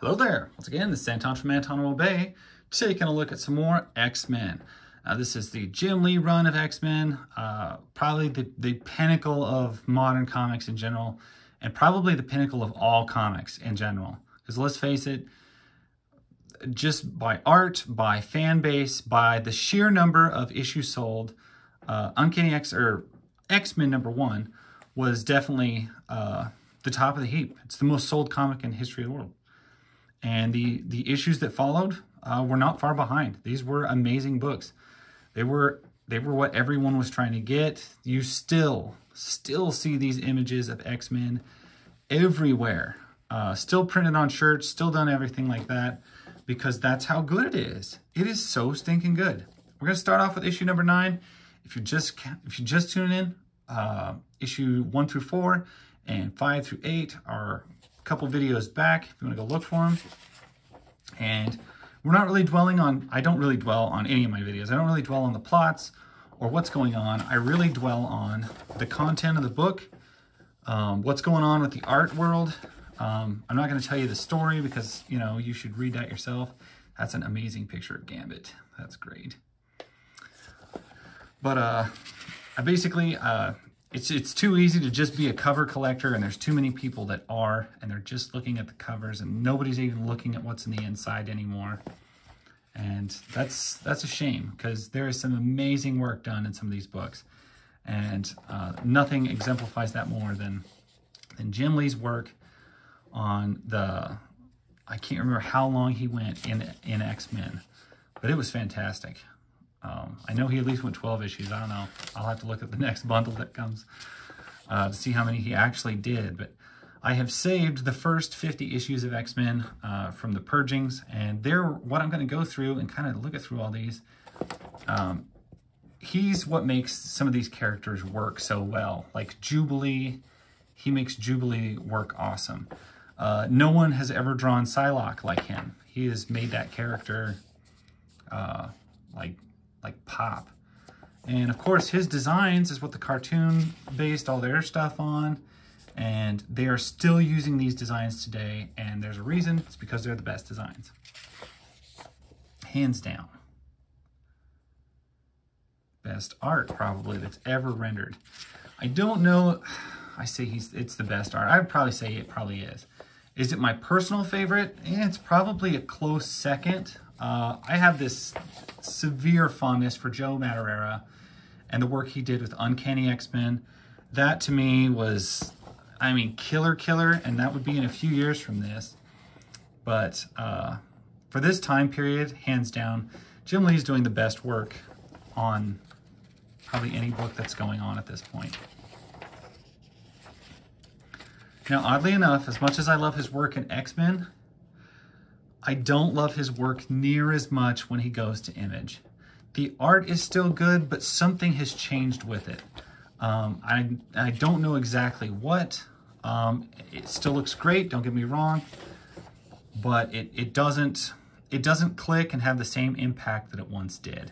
Hello there. Once again, this is Anton from Anton Will Obey, taking a look at some more X-Men. This is the Jim Lee run of X-Men, probably the pinnacle of modern comics in general, and probably the pinnacle of all comics in general. Because let's face it, just by art, by fan base, by the sheer number of issues sold, Uncanny X or X-Men #1 was definitely the top of the heap. It's the most sold comic in the history of the world. And the issues that followed were not far behind. These were amazing books. They were what everyone was trying to get. You still see these images of X-Men everywhere. Still printed on shirts, still done everything like that, because that's how good it is. It is so stinking good. We're gonna start off with issue number 9. If you're just tuning in, issue 1 through 4 and 5 through 8 are a couple videos back if you want to go look for them. And we're not really dwelling on, I don't really dwell on any of my videos. I don't really dwell on the plots or what's going on. I really dwell on the content of the book, what's going on with the art world. I'm not going to tell you the story because, you know, you should read that yourself. That's an amazing picture of Gambit. That's great. But I basically, it's too easy to just be a cover collector, and there's too many people that are, and they're just looking at the covers, and nobody's even looking at what's in the inside anymore. And that's a shame, because there is some amazing work done in some of these books, and nothing exemplifies that more than Jim Lee's work on I can't remember how long he went in X-Men, but it was fantastic. I know he at least went 12 issues. I don't know. I'll have to look at the next bundle that comes to see how many he actually did. But I have saved the first 50 issues of X-Men from the purgings, and they're what I'm going to go through and kind of look at through all these. He's what makes some of these characters work so well. Like Jubilee, he makes Jubilee work awesome. No one has ever drawn Psylocke like him. He has made that character like pop. And of course his designs is what the cartoon based all their stuff on, and they are still using these designs today, and there's a reason. It's because they're the best designs, hands down. Best art probably that's ever rendered. I don't know, I say it's the best art. I'd probably say it probably is. Is it my personal favorite? It's probably a close second. I have this severe fondness for Joe Madureira and the work he did with Uncanny X-Men. That to me was, I mean, killer, and that would be in a few years from this. But for this time period, hands down, Jim Lee's doing the best work on probably any book that's going on at this point. Now, oddly enough, as much as I love his work in X-Men, I don't love his work near as much when he goes to Image. The art is still good, but something has changed with it. I don't know exactly what. It still looks great, don't get me wrong, but it doesn't click and have the same impact that it once did.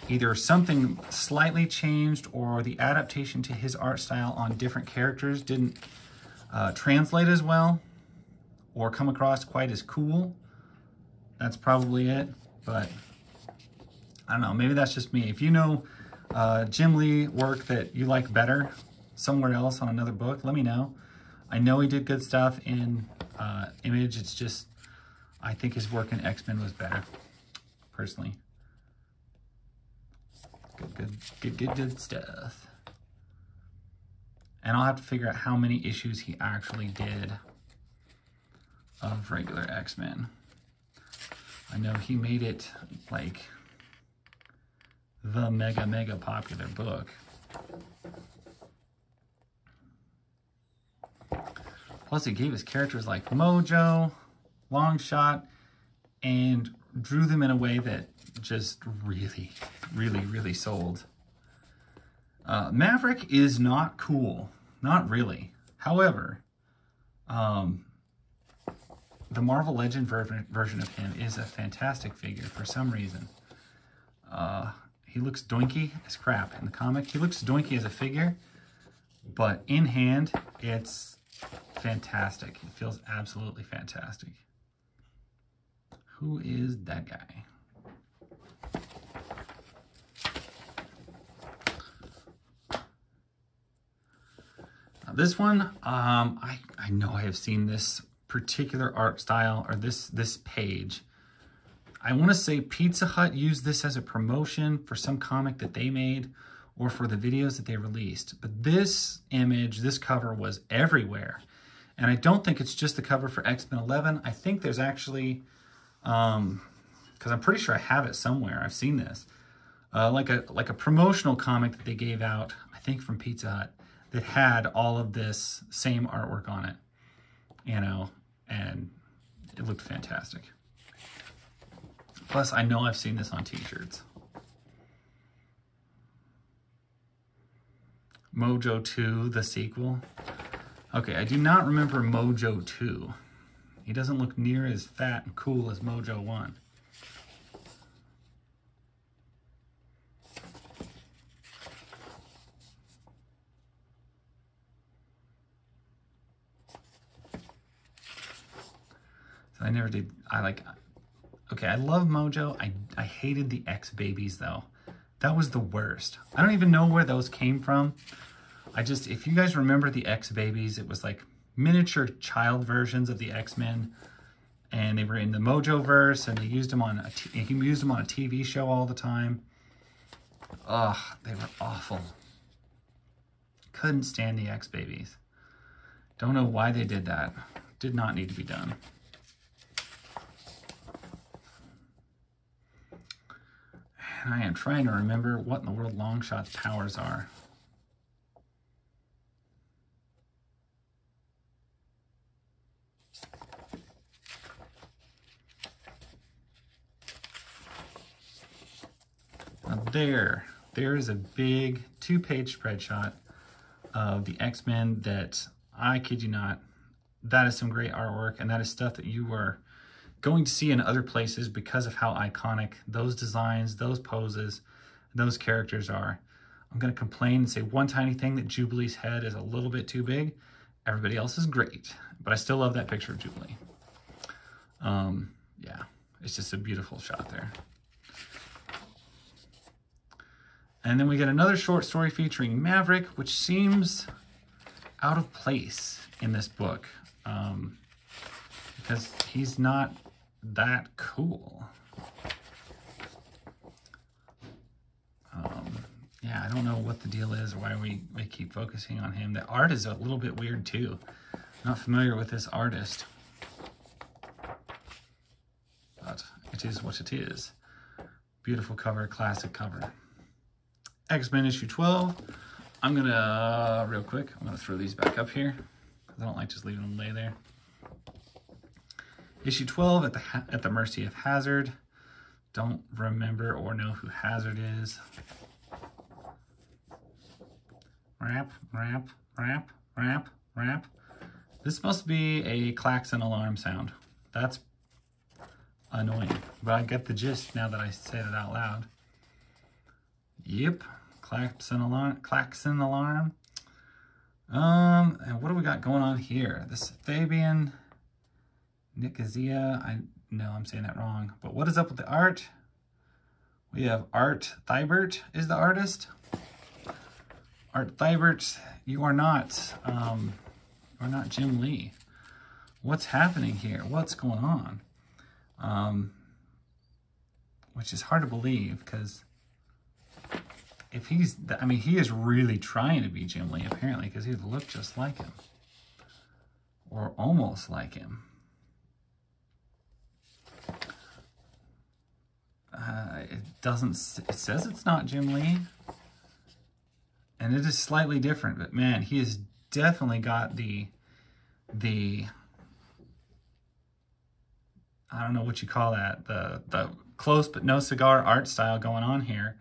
Either something slightly changed, or the adaptation to his art style on different characters didn't translate as well or come across quite as cool. That's probably it, but I don't know, maybe that's just me. If you know Jim Lee work that you like better somewhere else on another book, let me know. I know he did good stuff in Image. It's just, I think his work in X-Men was better, personally. Good stuff. And I'll have to figure out how many issues he actually did of regular X-Men. I know he made it like the mega popular book. Plus he gave his characters like Mojo, Longshot, and drew them in a way that just really sold. Maverick is not cool. Not really. However, the Marvel Legend version of him is a fantastic figure for some reason. He looks doinky as crap in the comic. He looks doinky as a figure, but in hand, it's fantastic. It feels absolutely fantastic. Who is that guy? This one, I know I have seen this particular art style or this page. I want to say Pizza Hut used this as a promotion for some comic that they made or for the videos that they released. But this image, this cover was everywhere. And I don't think it's just the cover for X-Men 11. I think there's actually, because I'm pretty sure I have it somewhere. I've seen this. Like a promotional comic that they gave out, I think from Pizza Hut, that had all of this same artwork on it, you know, and it looked fantastic. Plus, I know I've seen this on t-shirts. Mojo 2, the sequel. Okay, I do not remember Mojo 2. He doesn't look near as fat and cool as Mojo 1. I never did, okay, I love Mojo. I hated the X babies though. That was the worst. I don't even know where those came from. If you guys remember the X babies, it was like miniature child versions of the X-Men, and they were in the Mojo verse, and they used them on a TV show all the time. Ugh, they were awful. Couldn't stand the X babies. Don't know why they did that. Did not need to be done. And I am trying to remember what in the world Longshot's powers are. Now there is a big 2-page spread shot of the X-Men that, I kid you not, that is some great artwork, and that is stuff that you were going to see in other places because of how iconic those designs, those poses, those characters are. I'm going to complain and say one tiny thing, that Jubilee's head is a little bit too big. Everybody else is great, but I still love that picture of Jubilee. Yeah, it's just a beautiful shot there. And then we get another short story featuring Maverick, which seems out of place in this book because he's not that cool. Yeah, I don't know what the deal is or why we keep focusing on him. The art is a little bit weird too. Not familiar with this artist, but it is what it is. Beautiful cover, classic cover. X-Men issue 12. I'm gonna, real quick, I'm gonna throw these back up here because I don't like just leaving them lay there. Issue 12, at the mercy of Hazard. Don't remember or know who Hazard is. Rap, rap, rap, rap, rap. This must be a klaxon alarm sound. That's annoying, but I get the gist now that I said it out loud. Yep, klaxon alarm, klaxon alarm. And what do we got going on here? This Fabian Nicosia, I know I'm saying that wrong, but what is up with the art? We have Art Thibert is the artist. Art Thibert, you are not Jim Lee. What's happening here? What's going on? Which is hard to believe because if he's, I mean, he is really trying to be Jim Lee apparently because he looked just like him or almost like him. It says it's not Jim Lee. And it is slightly different, but man, he has definitely got the I don't know what you call that, the close but no cigar art style going on here.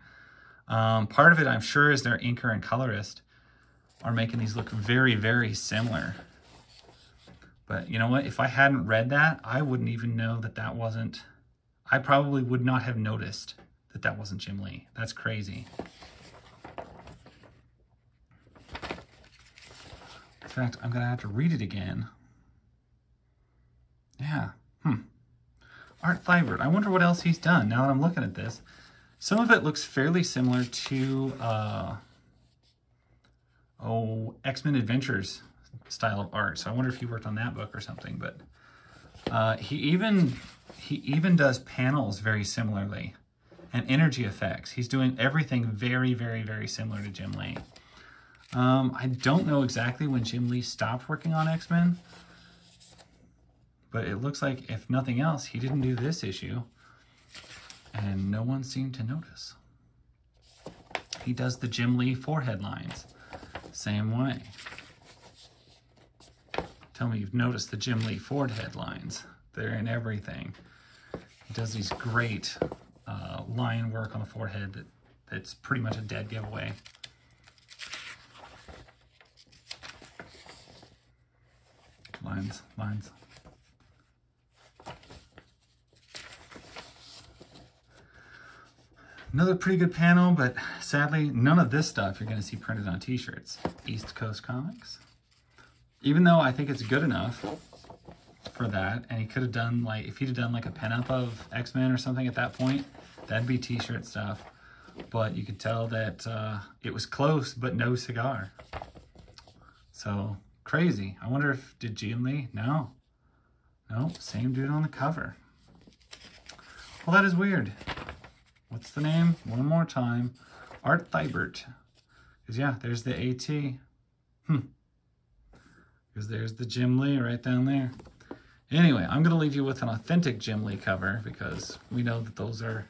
Part of it, I'm sure, is their inker and colorist are making these look very, very similar. But you know what? If I hadn't read that, I wouldn't even know that that wasn't, I probably would not have noticed that that wasn't Jim Lee. That's crazy. In fact, I'm going to have to read it again. Yeah. All Art Thibert. I wonder what else he's done now that I'm looking at this. Some of it looks fairly similar to X-Men Adventures style of art. So I wonder if he worked on that book or something. But he even does panels very similarly, and energy effects. He's doing everything very, very, very similar to Jim Lee. I don't know exactly when Jim Lee stopped working on X-Men, but it looks like, if nothing else, he didn't do this issue, and no one seemed to notice. He does the Jim Lee forehead lines, same way. Tell me you've noticed the Jim Lee forehead lines. They're in everything. He does these great line work on the forehead that's pretty much a dead giveaway. Lines, lines. Another pretty good panel, but sadly, none of this stuff you're going to see printed on t-shirts. East Coast Comics. Even though I think it's good enough for that, and he could have done, like, if he'd have done like a pen-up of X-Men or something at that point, that'd be t-shirt stuff. But you could tell that it was close, but no cigar. So, crazy. I wonder if, did Jim Lee? No. No, same dude on the cover. Well, that is weird. What's the name? One more time. Art Thibert. Because, yeah, there's the AT. Because there's the Jim Lee right down there. Anyway, I'm going to leave you with an authentic Jim Lee cover, because we know that those are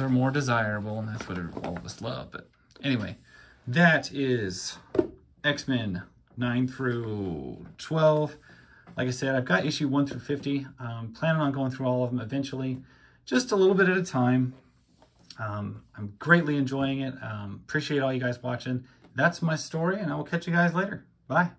more desirable, and that's what all of us love. But anyway, that is X-Men 9 through 12. Like I said, I've got issue 1 through 50. Planning on going through all of them eventually, just a little bit at a time. I'm greatly enjoying it. Appreciate all you guys watching. That's my story, and I will catch you guys later. Bye.